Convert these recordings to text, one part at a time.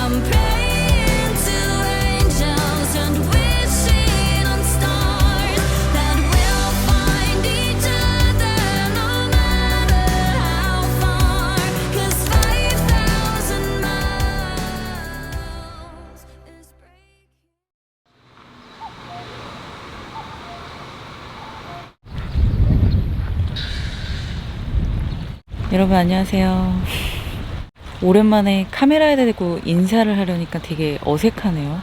I'm praying to angels and wishing on stars that we'll find each other no matter how far. 'Cause 5,000 miles is breaking. 여러분 안녕하세요. 오랜만에 카메라에 대고 인사를 하려니까 되게 어색하네요.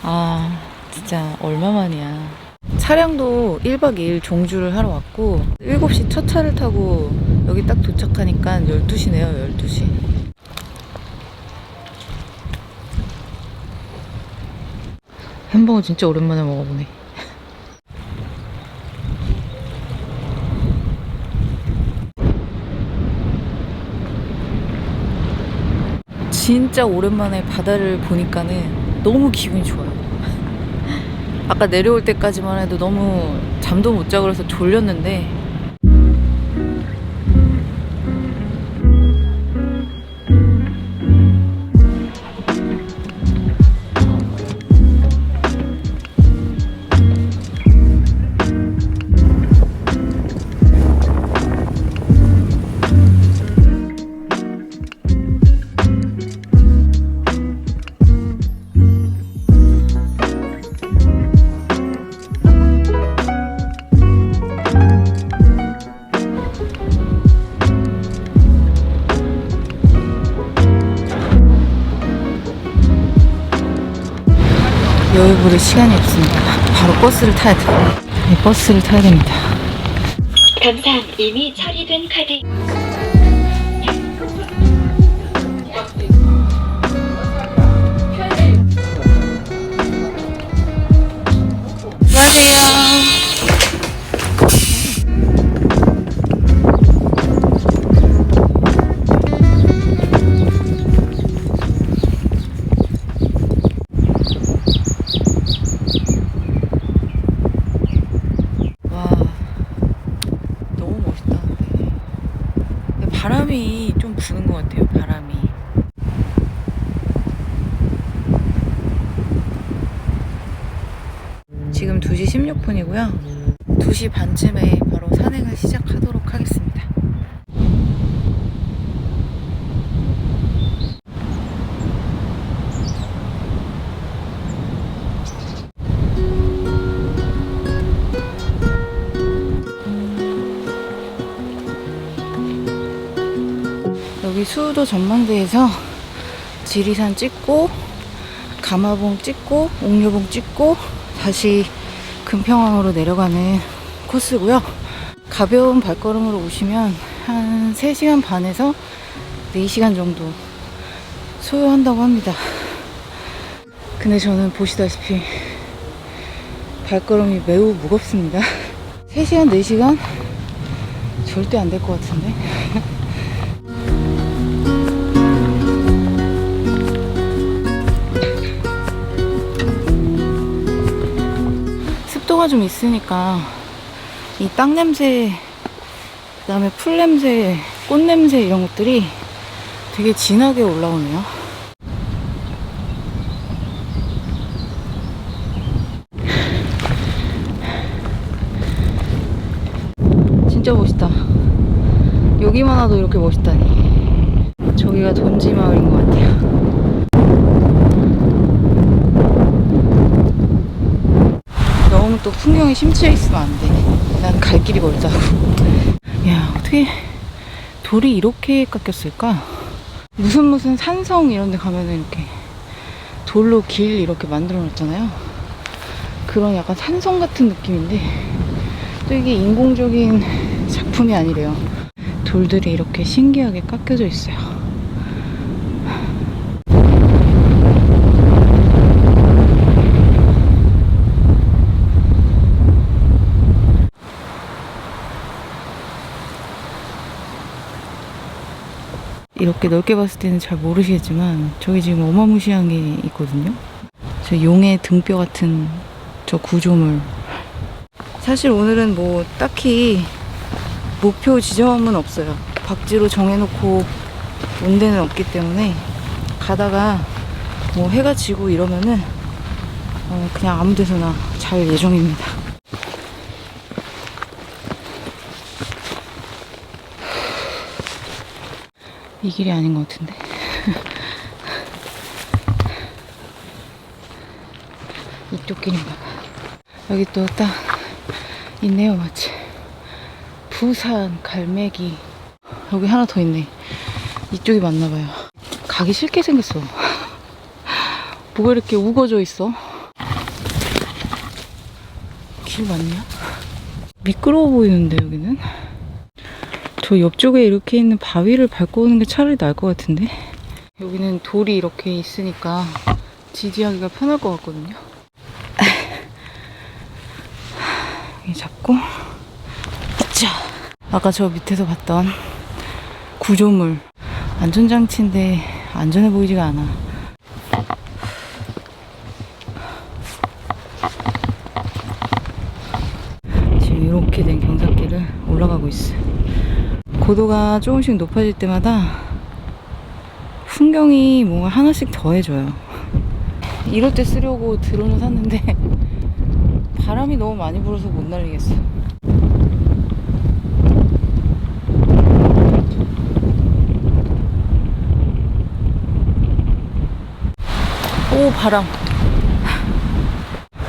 아 진짜 얼마만이야. 차량도 1박 2일 종주를 하러 왔고 7시 첫 차를 타고 여기 딱 도착하니까 12시네요. 12시. 햄버거 진짜 오랜만에 먹어보네. 진짜 오랜만에 바다를 보니까는 너무 기분이 좋아요. 아까 내려올 때까지만 해도 너무 잠도 못 자고 그래서 졸렸는데 여유 부릴 시간이 없습니다. 바로 버스를 타야 돼요. 네, 버스를 타야 됩니다. 감사함. 이미 처리된 카드. 안녕하세요. 바람이 좀 부는 것 같아요. 바람이. 지금 2시 16분이고요. 2시 반쯤에 바로 산행을 시작하도록 하겠습니다. 여기 수우도 전망대에서 지리산 찍고 가마봉 찍고 옥녀봉 찍고 다시 금평항으로 내려가는 코스고요. 가벼운 발걸음으로 오시면 한 3시간 반에서 4시간 정도 소요한다고 합니다. 근데 저는 보시다시피 발걸음이 매우 무겁습니다. 3시간 4시간 절대 안 될 것 같은데. 습도가 좀 있으니까 이 땅 냄새, 그 다음에 풀 냄새, 꽃 냄새 이런 것들이 되게 진하게 올라오네요. 진짜 멋있다. 여기만 와도 이렇게 멋있다니. 저기가 돈지마을인 것 같아요. 너무 또 풍경에 심취해 있으면 안 돼. 난 갈 길이 멀다고. 야, 어떻게 돌이 이렇게 깎였을까? 무슨 산성 이런 데 가면은 이렇게 돌로 길 이렇게 만들어 놨잖아요. 그런 약간 산성 같은 느낌인데 또 이게 인공적인 작품이 아니래요. 돌들이 이렇게 신기하게 깎여져 있어요. 이렇게 넓게 봤을 때는 잘 모르시겠지만 저기 지금 어마무시한 게 있거든요. 저 용의 등뼈 같은 저 구조물. 사실 오늘은 뭐 딱히 목표 지점은 없어요. 박지로 정해놓고 온 데는 없기 때문에 가다가 뭐 해가 지고 이러면은 그냥 아무 데서나 잘 예정입니다. 이 길이 아닌 것 같은데. 이쪽 길인가 봐. 여기 또 딱 있네요, 마치. 부산 갈매기. 여기 하나 더 있네. 이쪽이 맞나봐요. 가기 싫게 생겼어. 뭐가 이렇게 우거져 있어? 길 맞냐? 미끄러워 보이는데 여기는? 저 옆쪽에 이렇게 있는 바위를 밟고 오는 게 차라리 나을 것 같은데? 여기는 돌이 이렇게 있으니까 지지하기가 편할 것 같거든요. 여기 잡고 자, 아까 저 밑에서 봤던 구조물 안전장치인데 안전해 보이지가 않아. 지금 이렇게 된 경사길을 올라가고 있어요. 고도가 조금씩 높아질 때마다 풍경이 뭔가 하나씩 더해져요. 이럴 때 쓰려고 드론을 샀는데 바람이 너무 많이 불어서 못 날리겠어. 오, 바람.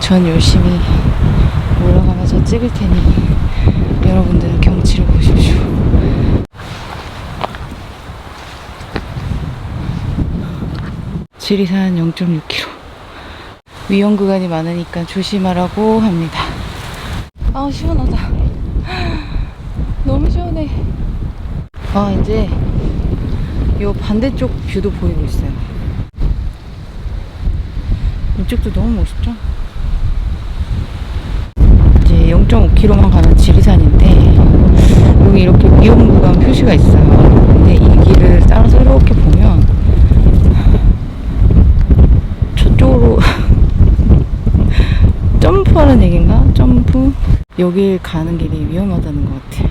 전 열심히 올라가면서 찍을 테니 여러분들은 경치를 보십시오. 지리산 0.6km. 위험 구간이 많으니까 조심하라고 합니다. 아우, 시원하다. 너무 시원해. 아, 이제 요 반대쪽 뷰도 보이고 있어요. 이쪽도 너무 멋있죠? 이제 0.5km만 가는 지리산인데 여기 이렇게 위험 구간 표시가 있어요. 근데 이 길을 따라서 이렇게 보면 저쪽으로 점프하는 얘기인가? 점프? 여길 가는 길이 위험하다는 것 같아.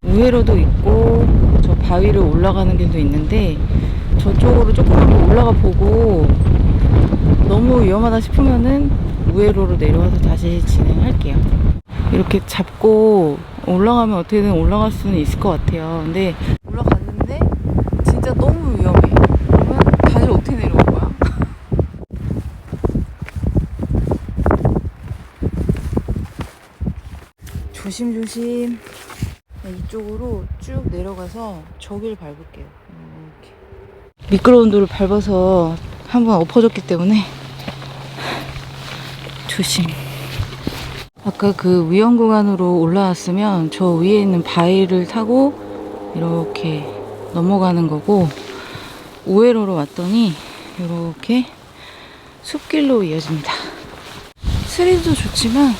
우회로도 있고 저 바위를 올라가는 길도 있는데 저쪽으로 조금만 더 올라가 보고 너무 위험하다 싶으면은 우회로로 내려와서 다시 진행할게요. 이렇게 잡고 올라가면 어떻게든 올라갈 수는 있을 것 같아요. 근데 올라갔는데 진짜 너무 위험해. 그러면 다시 어떻게 내려올 거야? 조심조심. 이쪽으로 쭉 내려가서 저길 밟을게요. 이렇게. 미끄러운 돌을 밟아서 한번 엎어졌기 때문에 조심. 아까 그 위험 구간으로 올라왔으면 저 위에 있는 바위를 타고 이렇게 넘어가는 거고, 우회로로 왔더니 이렇게 숲길로 이어집니다. 스릴도 좋지만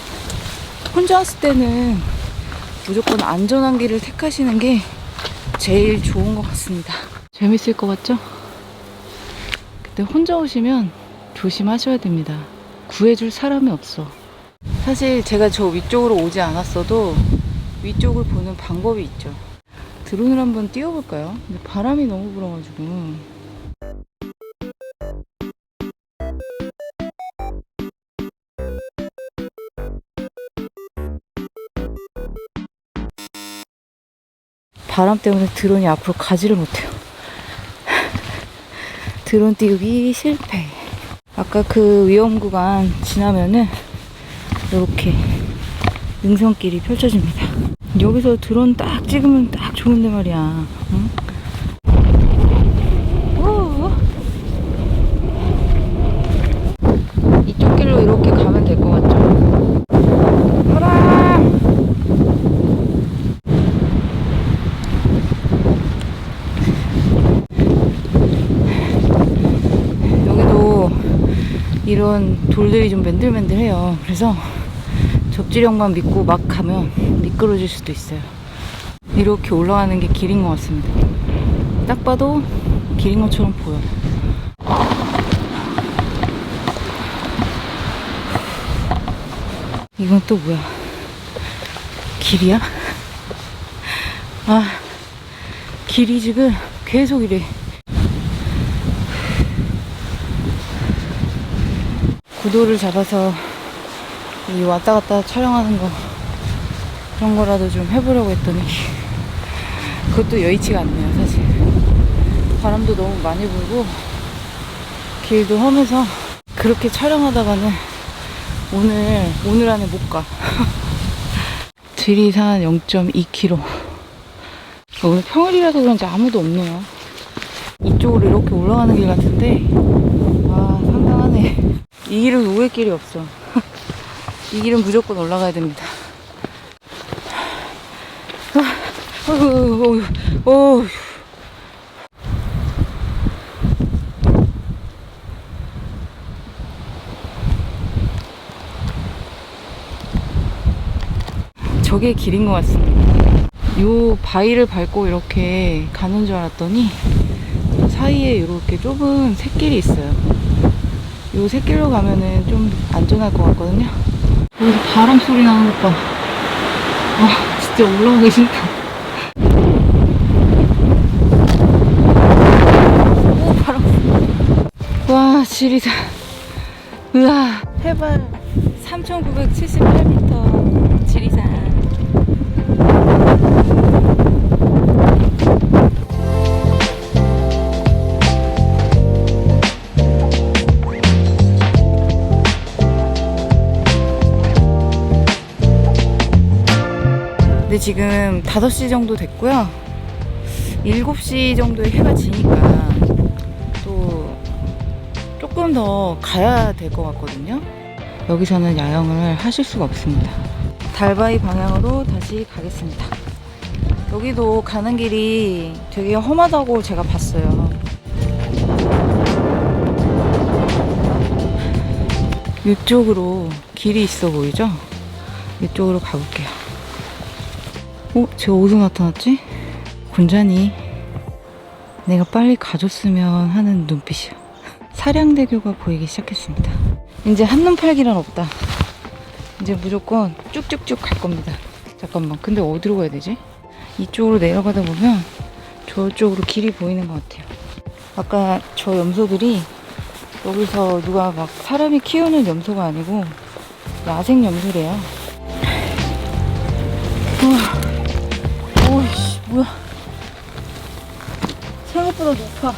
혼자 왔을 때는 무조건 안전한 길을 택하시는 게 제일 좋은 것 같습니다. 재밌을 것 같죠? 근데 혼자 오시면 조심하셔야 됩니다. 구해줄 사람이 없어. 사실 제가 저 위쪽으로 오지 않았어도 위쪽을 보는 방법이 있죠. 드론을 한번 띄워볼까요? 근데 바람이 너무 불어가지고. 바람 때문에 드론이 앞으로 가지를 못해요. 드론 띄우기 실패. 아까 그 위험 구간 지나면은 이렇게 능선길이 펼쳐집니다. 여기서 드론 딱 찍으면 딱 좋은데 말이야. 응? 이쪽 길로 이렇게 가면 될 것 같죠? 바람! 여기도 이런 돌들이 좀 맨들맨들해요. 그래서 접지력만 믿고 막 가면 미끄러질 수도 있어요. 이렇게 올라가는 게 길인 것 같습니다. 딱 봐도 길인 것처럼 보여. 이건 또 뭐야? 길이야? 아, 길이 지금 계속 이래. 구도를 잡아서 이 왔다 갔다 촬영하는 거 그런 거라도 좀 해보려고 했더니 그것도 여의치가 않네요. 사실 바람도 너무 많이 불고 길도 험해서 그렇게 촬영하다가는 오늘 안에 못 가. 지리산 0.2km. 오늘 평일이라서 그런지 아무도 없네요. 이쪽으로 이렇게 올라가는 길 같은데 와 상당하네. 이 길은 우회 길이 없어. 이 길은 무조건 올라가야 됩니다. 어휴. 저게 길인 것 같습니다. 요 바위를 밟고 이렇게 가는 줄 알았더니 사이에 이렇게 좁은 샛길이 있어요. 요 샛길로 가면은 좀 안전할 것 같거든요. 여기서 바람 소리 나는 것 봐. 아 진짜 올라가기 싫다. 오 바람. 와 지리산. 으아 해발 3,978m 지리산. 근데 지금 5시 정도 됐고요. 7시 정도에 해가 지니까 또 조금 더 가야 될 것 같거든요. 여기서는 야영을 하실 수가 없습니다. 달바위 방향으로 다시 가겠습니다. 여기도 가는 길이 되게 험하다고 제가 봤어요. 이쪽으로 길이 있어 보이죠? 이쪽으로 가볼게요. 제가 어디서 나타났지? 곤잔이 내가 빨리 가줬으면 하는 눈빛이요. 사량대교가 보이기 시작했습니다. 이제 한눈 팔 길은 없다. 이제 무조건 쭉쭉쭉 갈 겁니다. 잠깐만, 근데 어디로 가야 되지? 이쪽으로 내려가다 보면 저쪽으로 길이 보이는 것 같아요. 아까 저 염소들이 여기서 누가 막 사람이 키우는 염소가 아니고 야생 염소래요. 오이씨 뭐야, 생각보다 높아.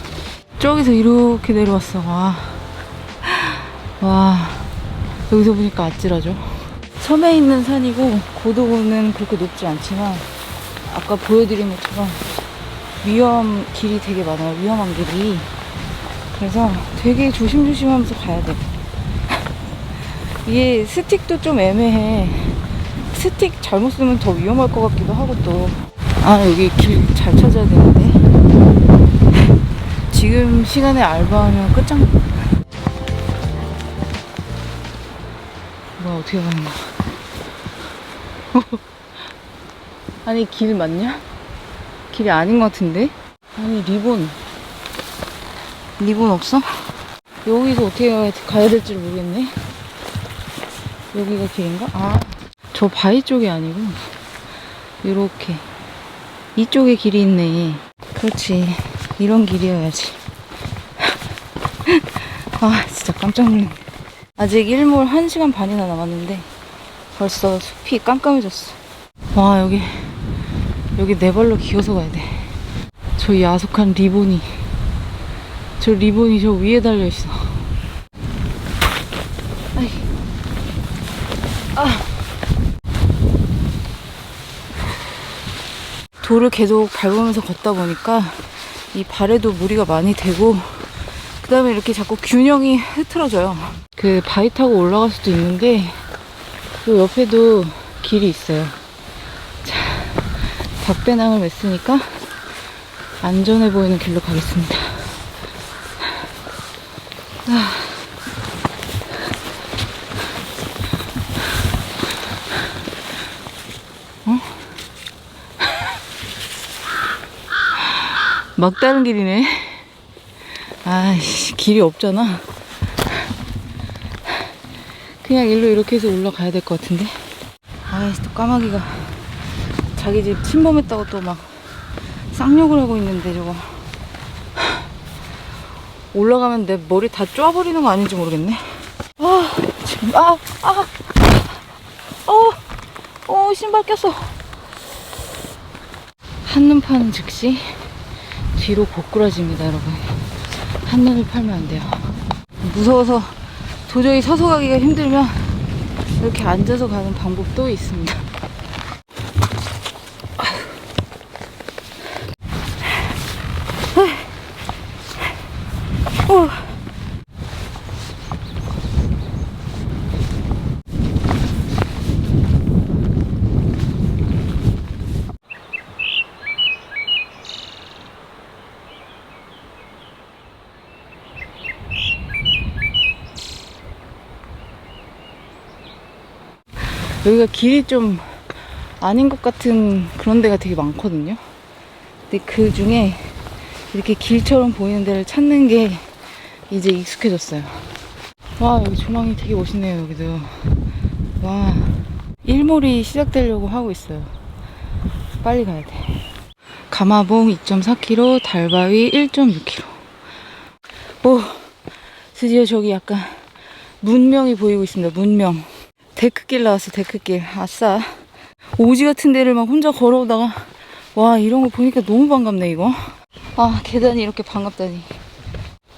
저기서 이렇게 내려왔어. 와 여기서 보니까 아찔하죠. 섬에 있는 산이고 고도는 그렇게 높지 않지만 아까 보여드린 것처럼 길이 되게 많아요. 위험한 길이. 그래서 되게 조심조심하면서 가야 돼. 이게 스틱도 좀 애매해. 스틱 잘못 쓰면 더 위험할 것 같기도 하고 또. 여기 길 잘 찾아야 되는데. 지금 시간에 알바하면 끝장. 뭐야, 어떻게 가는 거야? 아니, 길 맞냐? 길이 아닌 것 같은데? 아니, 리본 없어? 여기서 어떻게 가야 될지 모르겠네. 여기가 길인가? 저 바위 쪽이 아니고 이렇게 이쪽에 길이 있네. 그렇지, 이런 길이어야지. 진짜 깜짝 놀랐네. 아직 일몰 1시간 반이나 남았는데 벌써 숲이 깜깜해졌어. 여기 네 발로 기어서 가야 돼. 저 야속한 리본이 저 위에 달려있어. 돌을 계속 밟으면서 걷다 보니까 이 발에도 무리가 많이 되고, 그 다음에 이렇게 자꾸 균형이 흐트러져요. 그 바위 타고 올라갈 수도 있는데 요 옆에도 길이 있어요. 자, 박배낭을 맸으니까 안전해 보이는 길로 가겠습니다. 막다른 길이네. 길이 없잖아. 그냥 일로 이렇게 해서 올라가야 될 것 같은데. 또 까마귀가 자기 집 침범했다고 또 막 쌍욕을 하고 있는데, 저거 올라가면 내 머리 다 쪼아버리는 거 아닌지 모르겠네. 신발 꼈어. 한눈 파는 즉시 뒤로 고꾸라집니다, 여러분. 한눈을 팔면 안 돼요. 무서워서 도저히 서서 가기가 힘들면 이렇게 앉아서 가는 방법도 있습니다. 여기가 길이 좀 아닌 것 같은 그런 데가 되게 많거든요. 근데 그 중에 이렇게 길처럼 보이는 데를 찾는 게 이제 익숙해졌어요. 와, 여기 조망이 되게 멋있네요, 여기도. 와, 일몰이 시작되려고 하고 있어요. 빨리 가야 돼. 가마봉 2.4km, 달바위 1.6km. 오, 드디어 저기 약간 문명이 보이고 있습니다. 문명. 데크길 나왔어, 데크길. 아싸. 오지 같은 데를 막 혼자 걸어오다가, 와, 이런 거 보니까 너무 반갑네, 이거. 아, 계단이 이렇게 반갑다니.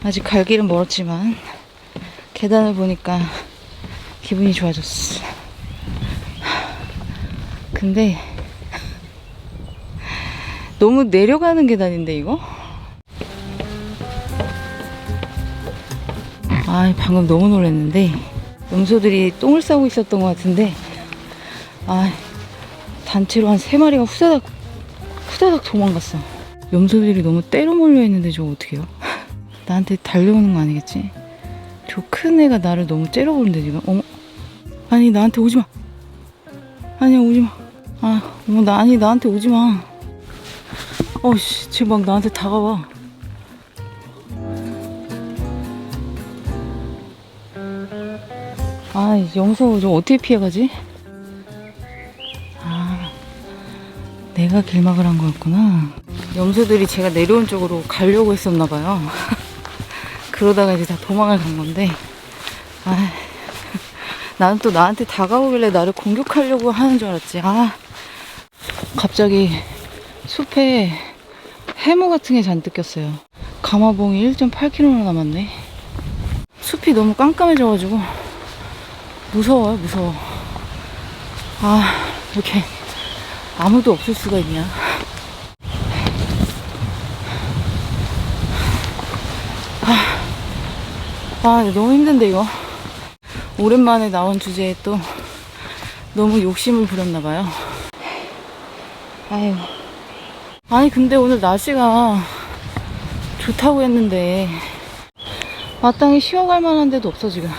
아직 갈 길은 멀었지만 계단을 보니까 기분이 좋아졌어. 근데 너무 내려가는 계단인데, 이거? 아, 방금 너무 놀랐는데 염소들이 똥을 싸고 있었던 것 같은데, 아, 단체로 한 3마리가 후다닥 도망갔어. 염소들이 너무 때로 몰려있는데 저거 어떡해요? 나한테 달려오는 거 아니겠지? 저 큰 애가 나를 너무 째려보는데 지금. 어머, 아니 나한테 오지마. 아니야, 오지마. 아, 어머, 나한테 오지마. 어씨, 지금 막 나한테 다가와. 아, 염소 저 어떻게 피해가지? 아, 내가 길막을 한 거였구나. 염소들이 제가 내려온 쪽으로 가려고 했었나봐요. 그러다가 이제 다 도망을 간 건데, 아, 나는 또 나한테 다가오길래 나를 공격하려고 하는 줄 알았지. 아, 갑자기 숲에 해무 같은 게 잔뜩 꼈어요. 가마봉이 1.8km 남았네. 숲이 너무 깜깜해져가지고 무서워요, 무서워. 아, 이렇게 아무도 없을 수가 있냐. 아, 너무 힘든데, 이거. 오랜만에 나온 주제에 또 너무 욕심을 부렸나봐요. 아유. 아니, 근데 오늘 날씨가 좋다고 했는데 마땅히 쉬어갈 만한 데도 없어, 지금.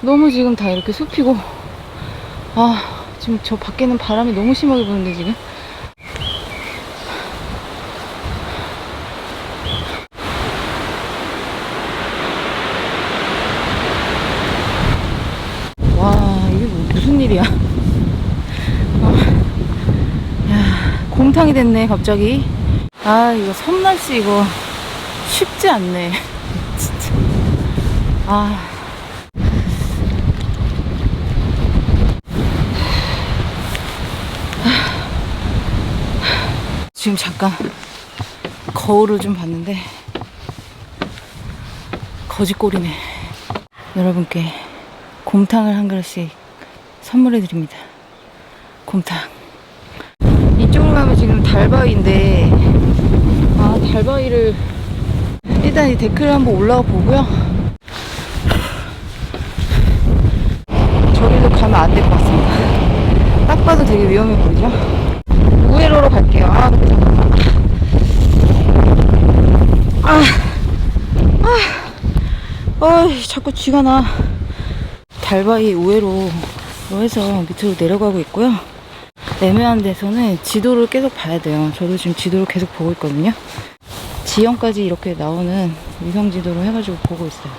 너무 지금 다 이렇게 숲이고, 아, 지금 저 밖에는 바람이 너무 심하게 부는데, 지금. 와, 이게 무슨 일이야. 야, 곰탕이 됐네, 갑자기. 아, 이거 섬날씨 이거 쉽지 않네. 진짜. 아. 지금 잠깐 거울을 좀 봤는데 거지꼴이네. 여러분께 곰탕을 한 그릇씩 선물해 드립니다. 곰탕. 이쪽으로 가면 지금 달바위인데, 아, 달바위를 일단 이 데크를 한번 올라가 보고요. 저기로 가면 안 될 것 같습니다. 딱 봐도 되게 위험해 보이죠? 우회로로 갈게요. 아, 근데 잠깐만. 자꾸 쥐가 나. 달바위 우회로 해서 밑으로 내려가고 있고요. 애매한 데서는 지도를 계속 봐야 돼요. 저도 지금 지도를 계속 보고 있거든요. 지형까지 이렇게 나오는 위성 지도로 해가지고 보고 있어요.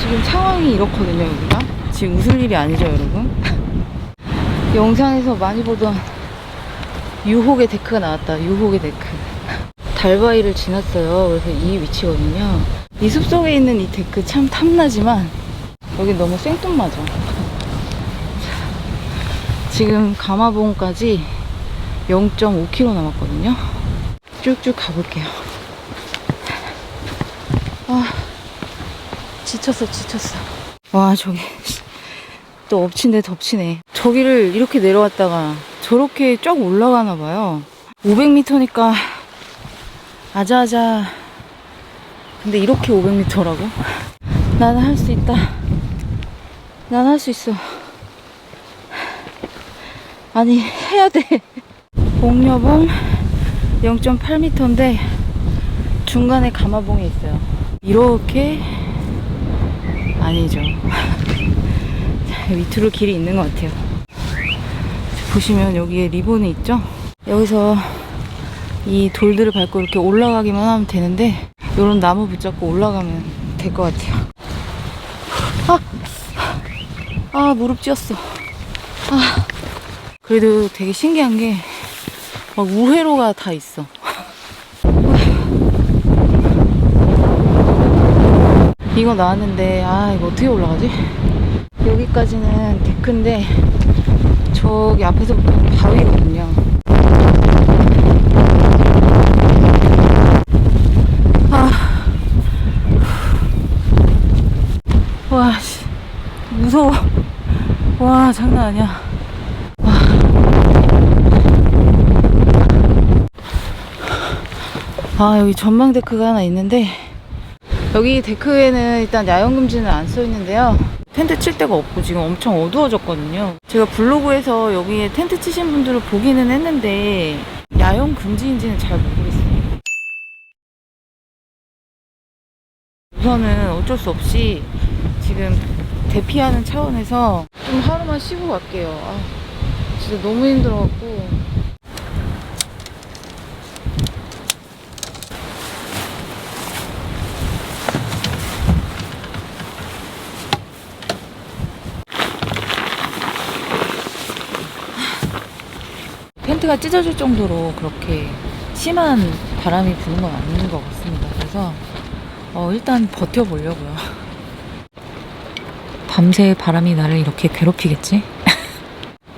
지금 상황이 이렇거든요, 여기가. 지금 웃을 일이 아니죠, 여러분? 영상에서 많이 보던 유혹의 데크가 나왔다. 유혹의 데크. 달바위를 지났어요. 그래서 이 위치거든요. 이 숲속에 있는 이 데크 참 탐나지만 여기 너무 생뚱맞아. 지금 가마봉까지 0.5km 남았거든요. 쭉쭉 가볼게요. 아, 지쳤어. 와, 저기 또 엎친데 덮치네. 저기를 이렇게 내려왔다가 저렇게 쫙 올라가나 봐요. 500m니까 아자아자. 근데 이렇게 500m라고? 나는 할 수 있다. 난 할 수 있어. 아니, 해야 돼. 봉여봉 0.8m인데 중간에 가마봉이 있어요. 이렇게 아니죠. 밑으로 길이 있는 것 같아요. 보시면 여기에 리본이 있죠? 여기서 이 돌들을 밟고 이렇게 올라가기만 하면 되는데 이런 나무 붙잡고 올라가면 될 것 같아요. 무릎 찧었어. 그래도 되게 신기한 게 막 우회로가 다 있어. 이거 나왔는데 이거 어떻게 올라가지? 여기까지는 데크인데 저기 앞에서부터는 바위거든요. 와, 무서워. 와, 장난 아니야. 여기 전망 데크가 하나 있는데 여기 데크에는 일단 야영금지는 안 써 있는데요. 텐트 칠 데가 없고 지금 엄청 어두워졌거든요. 제가 블로그에서 여기에 텐트 치신 분들을 보기는 했는데 야영금지인지는 잘 모르겠어요. 우선은 어쩔 수 없이 지금 대피하는 차원에서 좀 하루만 쉬고 갈게요. 진짜 너무 힘들어갖고. 텐트가 찢어질 정도로 그렇게 심한 바람이 부는 건 아닌 것 같습니다. 그래서 일단 버텨보려고요. 밤새 바람이 나를 이렇게 괴롭히겠지?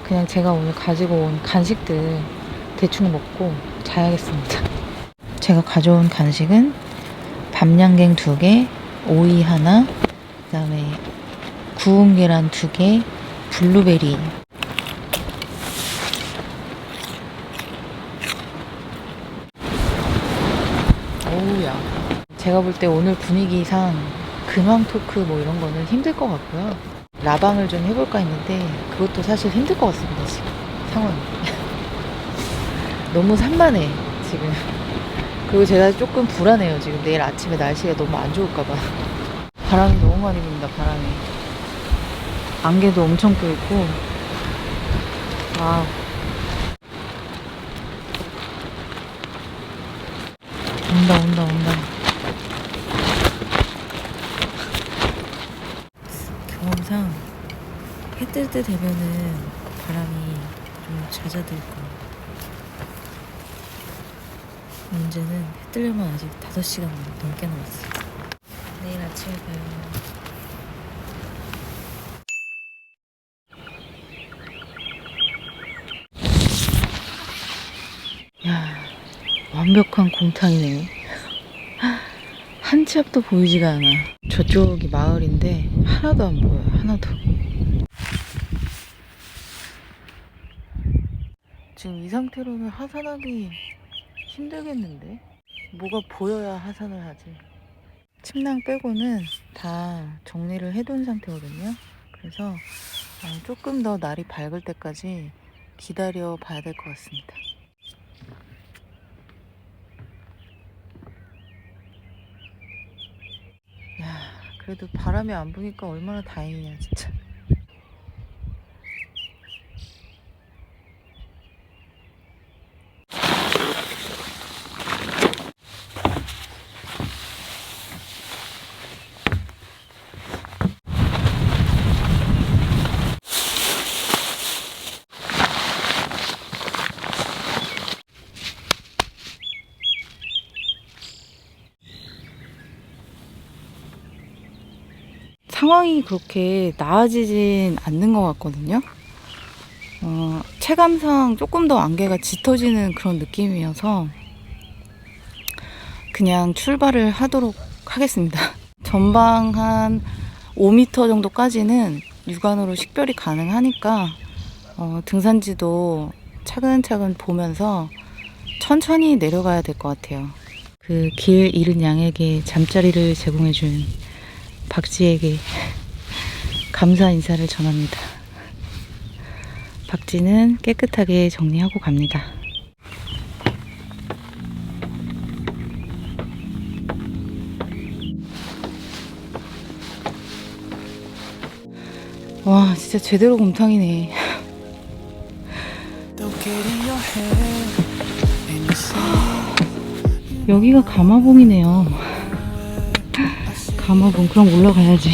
그냥 제가 오늘 가지고 온 간식들 대충 먹고 자야겠습니다. 제가 가져온 간식은 밤양갱 2개, 오이 하나, 그 다음에 구운 계란 2개, 블루베리. 오우야. 제가 볼 때 오늘 분위기상 근황 토크 뭐 이런 거는 힘들 것 같고요. 라방을 좀 해볼까 했는데 그것도 사실 힘들 것 같습니다. 지금 상황이 너무 산만해 지금. 그리고 제가 조금 불안해요. 지금 내일 아침에 날씨가 너무 안 좋을까봐. 바람이 너무 많이 분다. 바람이. 안개도 엄청 껴있고. 와우. 온다. 경험상 해 뜰 때 되면은 바람이 좀 잦아들 거예요. 문제는 해 뜨려면 아직 5시간 넘게 남았어요. 내일 아침에 봐요. 야, 완벽한 공탕이네. 한 치 앞도 보이지가 않아. 저쪽이 마을인데 하나도 안 보여요. 하나도. 지금 이 상태로는 하산하기 힘들겠는데? 뭐가 보여야 하산을 하지. 침낭 빼고는 다 정리를 해둔 상태거든요. 그래서 조금 더 날이 밝을 때까지 기다려 봐야 될 것 같습니다. 야, 그래도 바람이 안 부니까 얼마나 다행이냐 진짜. 상황이 그렇게 나아지진 않는 것 같거든요. 체감상 조금 더 안개가 짙어지는 그런 느낌이어서 그냥 출발을 하도록 하겠습니다. 전방 한 5m 정도까지는 육안으로 식별이 가능하니까 등산지도 차근차근 보면서 천천히 내려가야 될 것 같아요. 그 길 잃은 양에게 잠자리를 제공해준 박쥐에게 감사 인사를 전합니다. 박쥐는 깨끗하게 정리하고 갑니다. 와, 진짜 제대로 곰탕이네. 여기가 가마봉이네요. 가마봉, 그럼 올라가야지.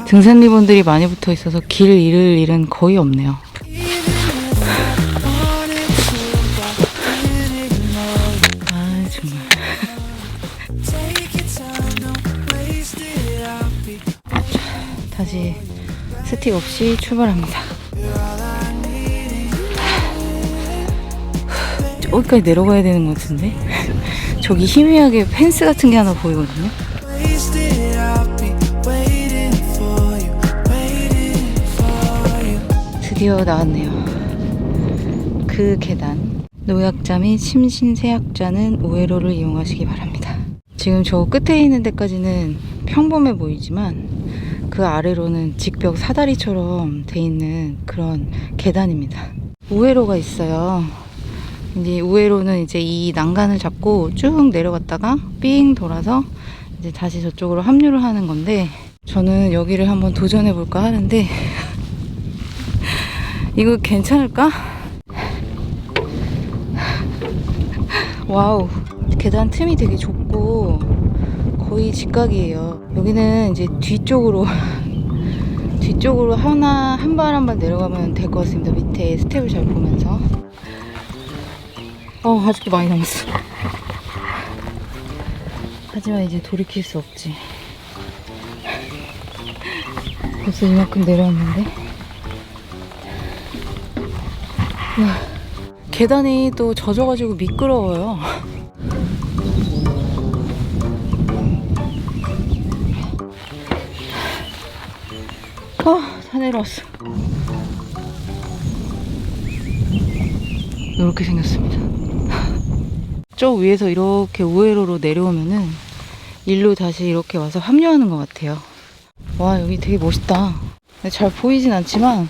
등산 리본들이 많이 붙어 있어서 길 잃을 일은 거의 없네요. 아, 정말. 다시 스틱 없이 출발합니다. 저기까지 내려가야 되는 것 같은데? 저기 희미하게 펜스 같은 게 하나 보이거든요. 드디어 나왔네요. 그 계단. 노약자 및 심신세약자는 우회로를 이용하시기 바랍니다. 지금 저 끝에 있는 데까지는 평범해 보이지만 그 아래로는 직벽 사다리처럼 돼 있는 그런 계단입니다. 우회로가 있어요. 이제 우회로는 이제 이 난간을 잡고 쭉 내려갔다가 삥 돌아서 이제 다시 저쪽으로 합류를 하는 건데, 저는 여기를 한번 도전해 볼까 하는데 이거 괜찮을까? 와우, 계단 틈이 되게 좁고 거의 직각이에요. 여기는 이제 뒤쪽으로 한 발 한 발 내려가면 될 것 같습니다. 밑에 스텝을 잘 보면서. 아직도 많이 남았어. 하지만 이제 돌이킬 수 없지. 벌써 이만큼 내려왔는데. 와, 계단이 또 젖어가지고 미끄러워요. 다 내려왔어. 이렇게 생겼습니다. 저 위에서 이렇게 우회로로 내려오면은 일로 다시 이렇게 와서 합류하는 것 같아요. 와, 여기 되게 멋있다. 잘 보이진 않지만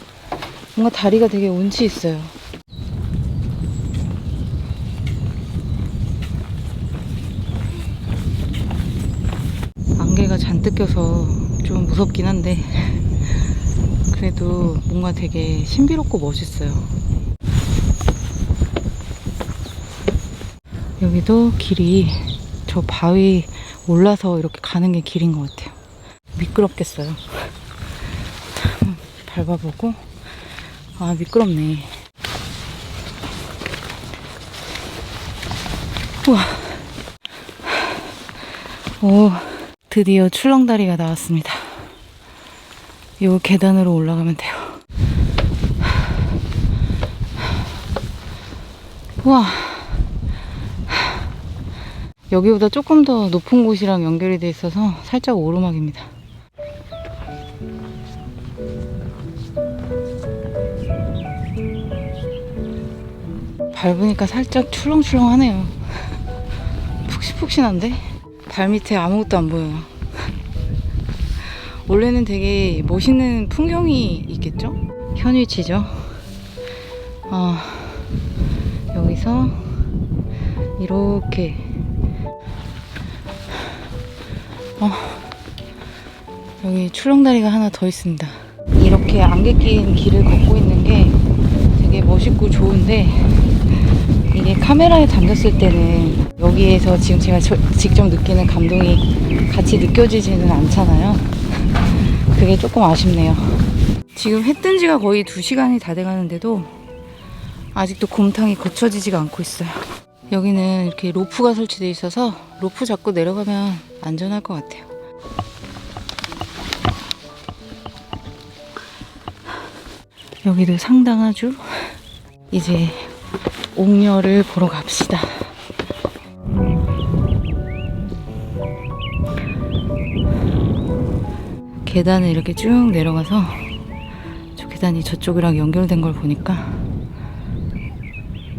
뭔가 다리가 되게 운치 있어요. 안개가 잔뜩 껴서 좀 무섭긴 한데 그래도 뭔가 되게 신비롭고 멋있어요. 여기도 길이 저 바위 올라서 이렇게 가는 게 길인 것 같아요. 미끄럽겠어요. 밟아보고. 아, 미끄럽네. 우와. 오, 드디어 출렁다리가 나왔습니다. 요 계단으로 올라가면 돼요. 우와. 여기보다 조금 더 높은 곳이랑 연결이 돼 있어서 살짝 오르막입니다. 밟으니까 살짝 출렁출렁하네요. 푹신푹신한데? 발밑에 아무것도 안 보여요. 원래는 되게 멋있는 풍경이 있겠죠? 현 위치죠. 여기서 이렇게 여기 출렁다리가 하나 더 있습니다. 이렇게 안개 낀 길을 걷고 있는 게 되게 멋있고 좋은데, 이게 카메라에 담겼을 때는 여기에서 지금 제가 직접 느끼는 감동이 같이 느껴지지는 않잖아요. 그게 조금 아쉽네요. 지금 해 뜬 지가 거의 2시간이 다 돼가는데도 아직도 곰탕이 고쳐지지가 않고 있어요. 여기는 이렇게 로프가 설치되어 있어서 로프 잡고 내려가면 안전할 것 같아요. 여기도 상당하죠? 이제 옥녀를 보러 갑시다. 계단을 이렇게 쭉 내려가서 저 계단이 저쪽이랑 연결된 걸 보니까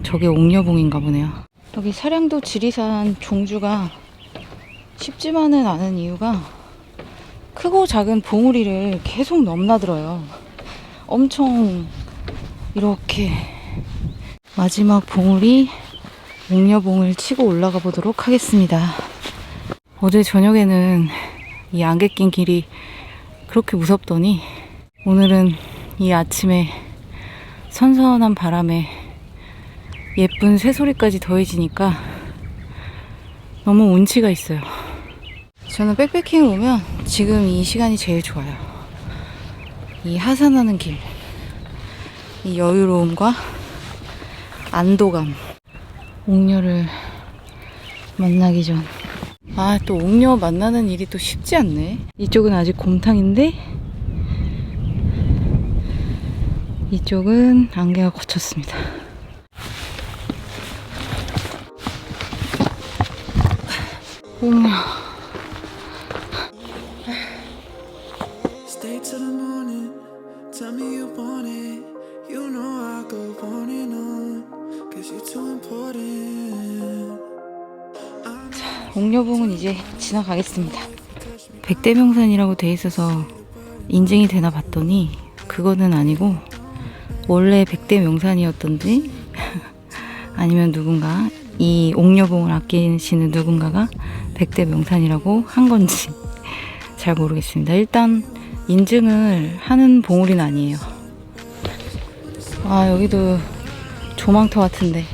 저게 옥녀봉인가 보네요. 여기 사량도 지리산 종주가 쉽지만은 않은 이유가 크고 작은 봉우리를 계속 넘나들어요. 엄청 이렇게 마지막 봉우리 옥녀봉을 치고 올라가 보도록 하겠습니다. 어제 저녁에는 이 안개 낀 길이 그렇게 무섭더니 오늘은 이 아침에 선선한 바람에 예쁜 새소리까지 더해지니까 너무 운치가 있어요. 저는 백패킹을 오면 지금 이 시간이 제일 좋아요. 이 하산하는 길, 이 여유로움과 안도감. 옥녀를 만나기 전. 아, 또 옥녀 만나는 일이 또 쉽지 않네. 이쪽은 아직 곰탕인데 이쪽은 안개가 걷혔습니다. 옥녀. Stay till the morning. Tell me you want it. You know I go on and on. Cause you're too important. 옥녀봉은 이제 지나가겠습니다. 백대명산이라고 돼 있어서 인증이 되나 봤더니 그거는 아니고 원래 백대명산이었던지 아니면 누군가 이 옥녀봉을 아끼시는 누군가가 백대명산이라고 한 건지 잘 모르겠습니다. 일단 인증을 하는 봉우리는 아니에요. 아, 여기도 조망터 같은데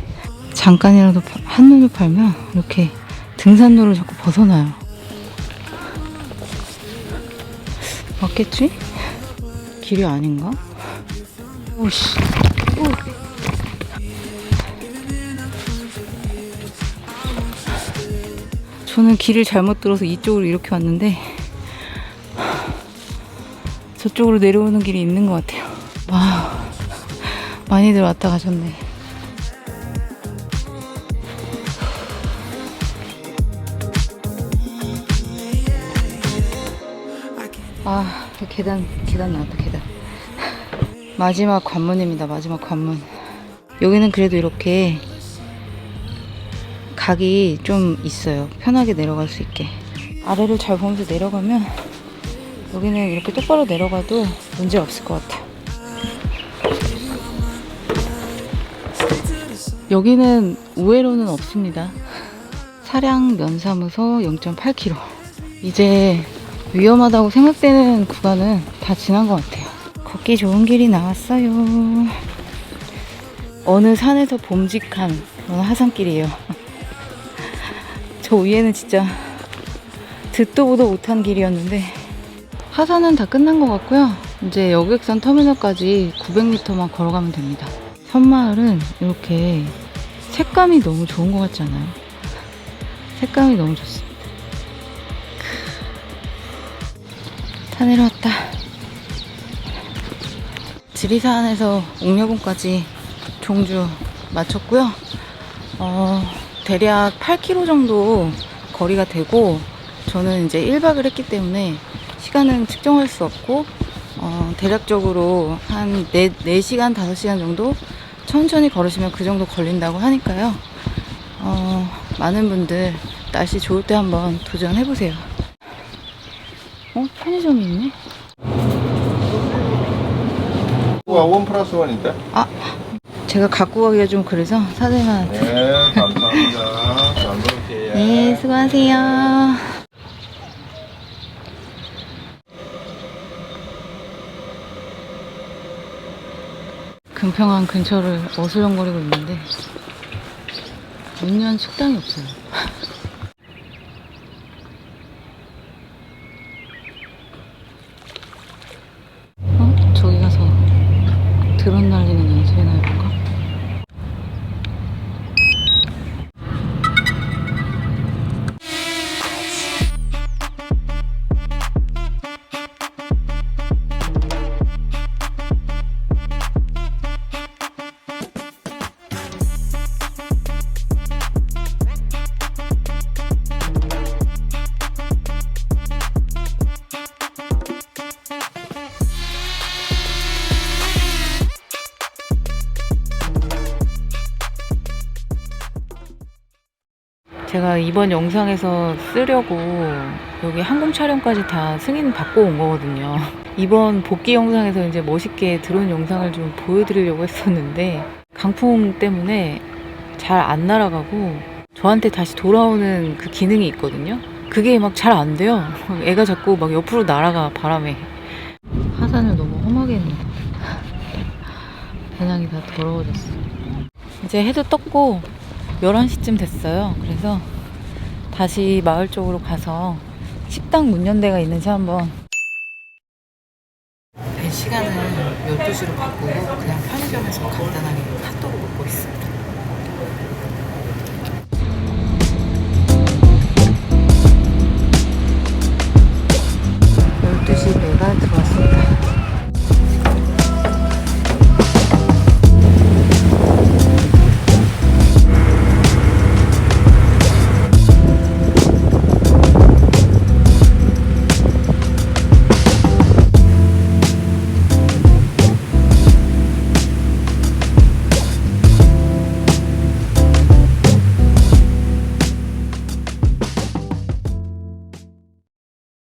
잠깐이라도 한눈을 팔면 이렇게 등산로를 자꾸 벗어나요. 맞겠지? 길이 아닌가? 오씨. 오. 저는 길을 잘못 들어서 이쪽으로 이렇게 왔는데 저쪽으로 내려오는 길이 있는 것 같아요. 와, 많이들 왔다 가셨네. 아, 계단 나왔다, 계단. 마지막 관문입니다, 마지막 관문. 여기는 그래도 이렇게 각이 좀 있어요. 편하게 내려갈 수 있게. 아래를 잘 보면서 내려가면 여기는 이렇게 똑바로 내려가도 문제 없을 것 같아요. 여기는 우회로는 없습니다. 사량 면사무소 0.8km. 이제 위험하다고 생각되는 구간은 다 지난 것 같아요. 걷기 좋은 길이 나왔어요. 어느 산에서 봄직한 그런 하산길이에요. 저 위에는 진짜 듣도 보도 못한 길이었는데 하산은 다 끝난 것 같고요. 이제 여객선 터미널까지 900m만 걸어가면 됩니다. 섬마을은 이렇게 색감이 너무 좋은 것 같지 않아요? 색감이 너무 좋습니다. 다 내려왔다. 지리산에서 옥녀봉까지 종주 마쳤고요. 대략 8km 정도 거리가 되고 저는 이제 1박을 했기 때문에 시간은 측정할 수 없고 대략적으로 한 4시간, 5시간 정도 천천히 걸으시면 그 정도 걸린다고 하니까요. 많은 분들 날씨 좋을 때 한번 도전해보세요. 편의점이 있네? 원 플러스 원인데? 아, 제가 갖고 가기가 좀 그래서 사장님한테. 네, 감사합니다. 잘 먹을게요. 네, 수고하세요. 금평항 근처를 어슬렁거리고 있는데 문 연 식당이 없어요. 저기 가서 드론 날리는 연습이나 해볼까? 제가 이번 영상에서 쓰려고 여기 항공 촬영까지 다 승인 받고 온 거거든요. 이번 복귀 영상에서 이제 멋있게 드론 영상을 좀 보여드리려고 했었는데 강풍 때문에 잘 안 날아가고 저한테 다시 돌아오는 그 기능이 있거든요. 그게 막 잘 안 돼요. 애가 자꾸 막 옆으로 날아가, 바람에. 하산을 너무 험하게 했네. 배낭이 다 더러워졌어. 이제 해도 떴고 11시쯤 됐어요. 그래서 다시 마을 쪽으로 가서 식당 문 연 데가 있는지 한번. 시간은 12시로 바꾸고 그냥 편의점에서 간단하게 핫도그 먹고 있어요.